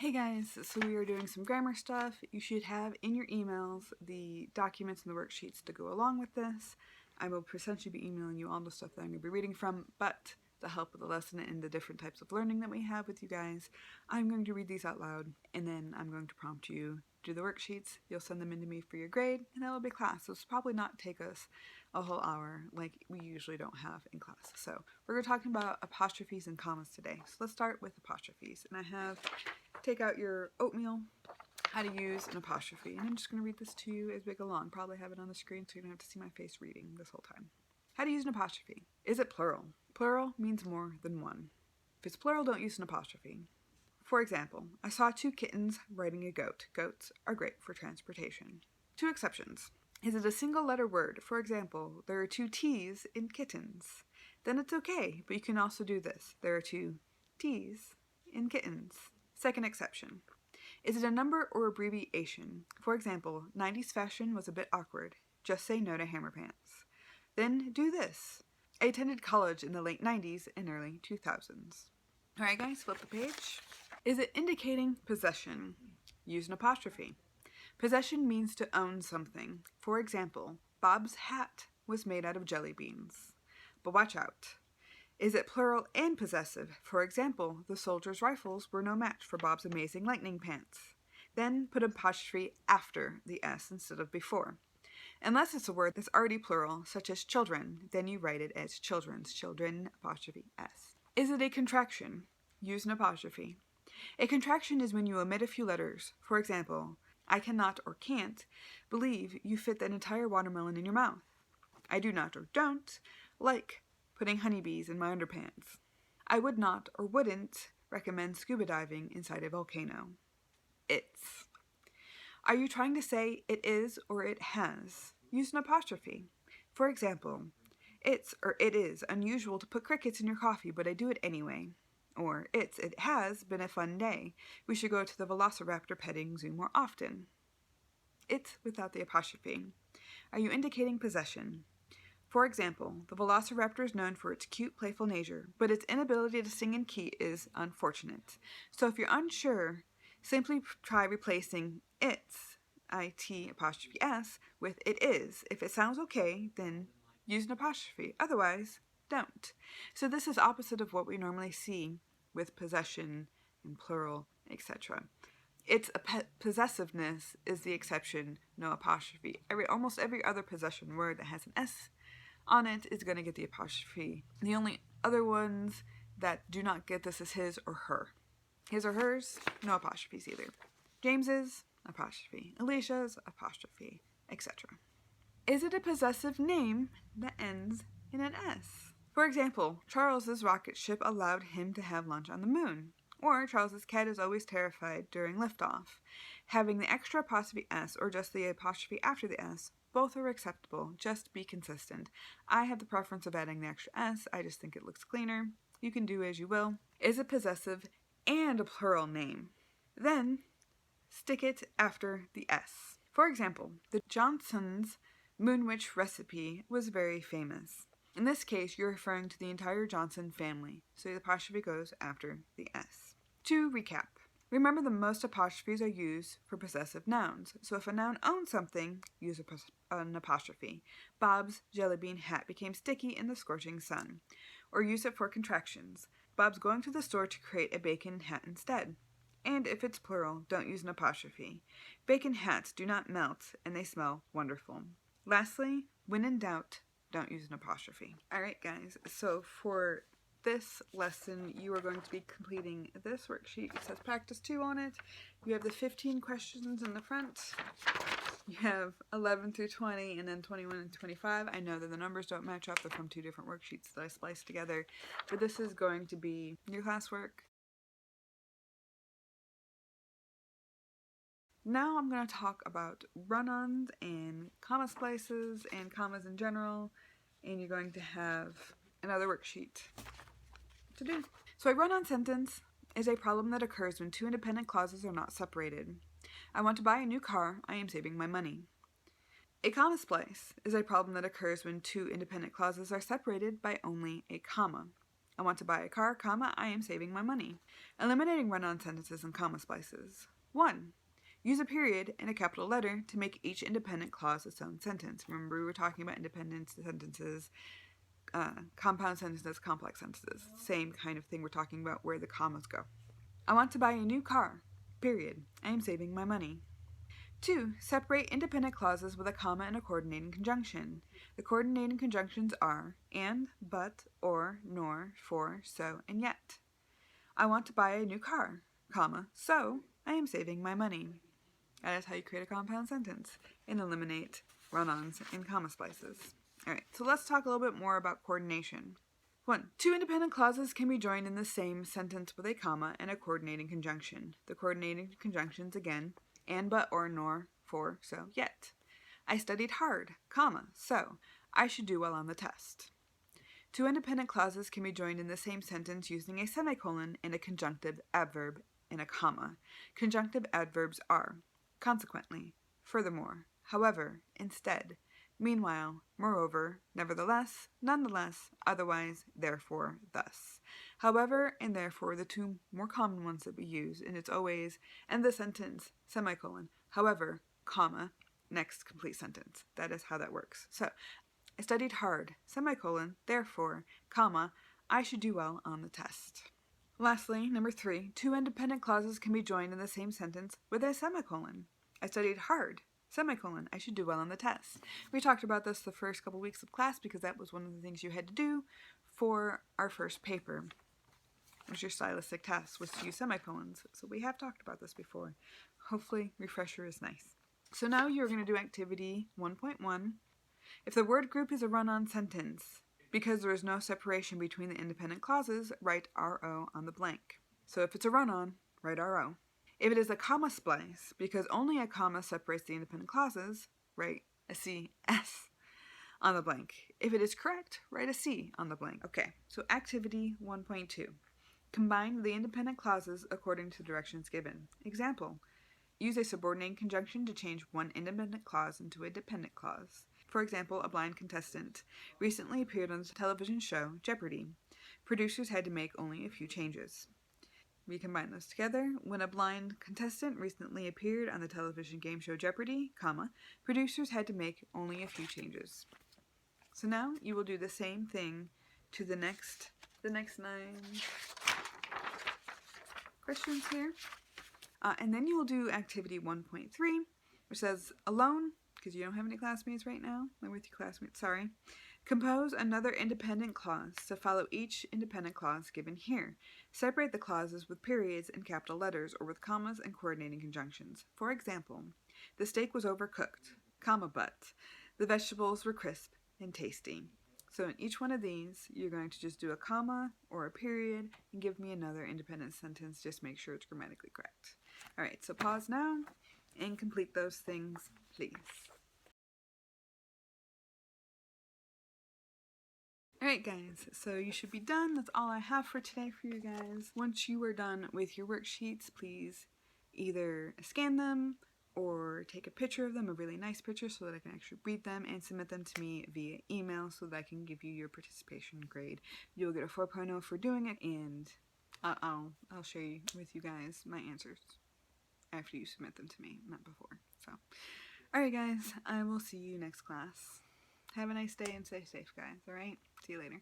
Hey guys, so we are doing some grammar stuff. You should have in your emails the documents and the worksheets to go along with this. I will essentially be emailing you all the stuff that I'm going to be reading from, but to help with the lesson and the different types of learning that we have with you guys, I'm going to read these out loud, and then I'm going to prompt you to do the worksheets. You'll send them in to me for your grade, and that will be class. So it's probably not take us a whole hour like we usually don't have in class. So we're talking about apostrophes and commas today. So let's start with apostrophes, and I have take out your oatmeal, how to use an apostrophe. And I'm just going to read this to you as we go along. Probably have it on the screen so you don't have to see my face reading this whole time. How to use an apostrophe. Is it plural? Plural means more than one. If it's plural, don't use an apostrophe. For example, I saw 2 kittens riding a goat. Goats are great for transportation. 2 exceptions. Is it a single letter word? For example, there are 2 T's in kittens. Then it's okay, but you can also do this. There are 2 T's in kittens. Second exception. Is it a number or abbreviation? For example, 90s fashion was a bit awkward. Just say no to hammer pants. Then do this. I attended college in the late 90s and early 2000s. Alright guys, flip the page. Is it indicating possession? Use an apostrophe. Possession means to own something. For example, Bob's hat was made out of jelly beans. But watch out. Is it plural and possessive? For example, the soldier's rifles were no match for Bob's amazing lightning pants. Then put an apostrophe after the S instead of before. Unless it's a word that's already plural, such as children, then you write it as children's, children, apostrophe S. Is it a contraction? Use an apostrophe. A contraction is when you omit a few letters. For example, I cannot or can't believe you fit that entire watermelon in your mouth. I do not or don't like putting honeybees in my underpants. I would not or wouldn't recommend scuba diving inside a volcano. It's. Are you trying to say it is or it has? Use an apostrophe. For example, it's or it is unusual to put crickets in your coffee, but I do it anyway. Or it has been a fun day. We should go to the velociraptor petting zoo more often. It's without the apostrophe. Are you indicating possession? For example, the velociraptor is known for its cute, playful nature, but its inability to sing in key is unfortunate. So if you're unsure, simply try replacing its, it apostrophe s, with it is. If it sounds okay, then use an apostrophe. Otherwise, don't. So this is opposite of what we normally see with possession and plural, etc. Its possessiveness is the exception, no apostrophe. Almost every other possession word that has an S on it is going to get the apostrophe. The only other ones that do not get this is his or her. His or hers, no apostrophes either. James's, apostrophe. Alicia's, apostrophe, etc. Is it a possessive name that ends in an S? For example, Charles's rocket ship allowed him to have lunch on the moon. Or Charles's cat is always terrified during liftoff. Having the extra apostrophe S or just the apostrophe after the S, both are acceptable. Just be consistent. I have the preference of adding the extra S. I just think it looks cleaner. You can do as you will. Is it possessive and a plural name? Then stick it after the S. For example, the Johnson's Moonwitch recipe was very famous. In this case, you're referring to the entire Johnson family, so the apostrophe goes after the S. To recap, remember that most apostrophes are used for possessive nouns, so if a noun owns something, use an apostrophe. Bob's jelly bean hat became sticky in the scorching sun. Or use it for contractions. Bob's going to the store to create a bacon hat instead. And if it's plural, don't use an apostrophe. Bacon hats do not melt, and they smell wonderful. Lastly, when in doubt, don't use an apostrophe. Alright guys, so for this lesson, you are going to be completing this worksheet. It says practice 2 on it. You have the 15 questions in the front. You have 11 through 20 and then 21 and 25. I know that the numbers don't match up. They're from 2 different worksheets that I spliced together. But this is going to be your classwork. Now I'm going to talk about run-ons and comma splices and commas in general, and you're going to have another worksheet to do. So a run-on sentence is a problem that occurs when 2 independent clauses are not separated. I want to buy a new car. I am saving my money. A comma splice is a problem that occurs when 2 independent clauses are separated by only a comma. I want to buy a car, comma, I am saving my money. Eliminating run-on sentences and comma splices. 1. Use a period and a capital letter to make each independent clause its own sentence. Remember, we were talking about independent sentences, compound sentences, complex sentences. Same kind of thing we're talking about where the commas go. I want to buy a new car, period. I am saving my money. 2. Separate independent clauses with a comma and a coordinating conjunction. The coordinating conjunctions are and, but, or, nor, for, so, and yet. I want to buy a new car, comma, so I am saving my money. That is how you create a compound sentence and eliminate run-ons and comma splices. Alright, so let's talk a little bit more about coordination. 1. 2 independent clauses can be joined in the same sentence with a comma and a coordinating conjunction. The coordinating conjunctions, again, and, but, or, nor, for, so, yet. I studied hard, comma, so I should do well on the test. 2 independent clauses can be joined in the same sentence using a semicolon and a conjunctive adverb and a comma. Conjunctive adverbs are consequently, furthermore, however, instead, meanwhile, moreover, nevertheless, nonetheless, otherwise, therefore, thus. However and therefore, the 2 more common ones that we use, and it's always end the sentence, semicolon, however, comma, next complete sentence. That is how that works. So, I studied hard, semicolon, therefore, comma, I should do well on the test. Lastly, number 3, 2 independent clauses can be joined in the same sentence with a semicolon. I studied hard, semicolon, I should do well on the test. We talked about this the first couple weeks of class because that was one of the things you had to do for our first paper. It was your stylistic test, was to use semicolons. So we have talked about this before. Hopefully, refresher is nice. So now you're going to do activity 1.1. If the word group is a run-on sentence, because there is no separation between the independent clauses, write RO on the blank. So if it's a run-on, write RO. If it is a comma splice, because only a comma separates the independent clauses, write a CS on the blank. If it is correct, write a C on the blank. Okay, so activity 1.2. Combine the independent clauses according to the directions given. Example, use a subordinating conjunction to change one independent clause into a dependent clause. For example, a blind contestant recently appeared on the television show Jeopardy! Producers had to make only a few changes. We combine those together. When a blind contestant recently appeared on the television game show Jeopardy! Comma, producers had to make only a few changes. So now you will do the same thing to the next 9 questions here. And then you will do activity 1.3, which says alone, because you don't have any classmates right now, they're with your classmates, sorry. Compose another independent clause to follow each independent clause given here. Separate the clauses with periods and capital letters or with commas and coordinating conjunctions. For example, the steak was overcooked, comma, but the vegetables were crisp and tasty. So in each one of these, you're going to just do a comma or a period and give me another independent sentence. Just make sure it's grammatically correct. All right, so pause now and complete those things, please. Alright guys, so you should be done. That's all I have for today for you guys. Once you are done with your worksheets, please either scan them or take a picture of them, a really nice picture so that I can actually read them, and submit them to me via email so that I can give you your participation grade. You'll get a 4.0 for doing it, and I'll share with you guys my answers after you submit them to me, not before. So, alright guys, I will see you next class. Have a nice day and stay safe, guys, alright? See you later.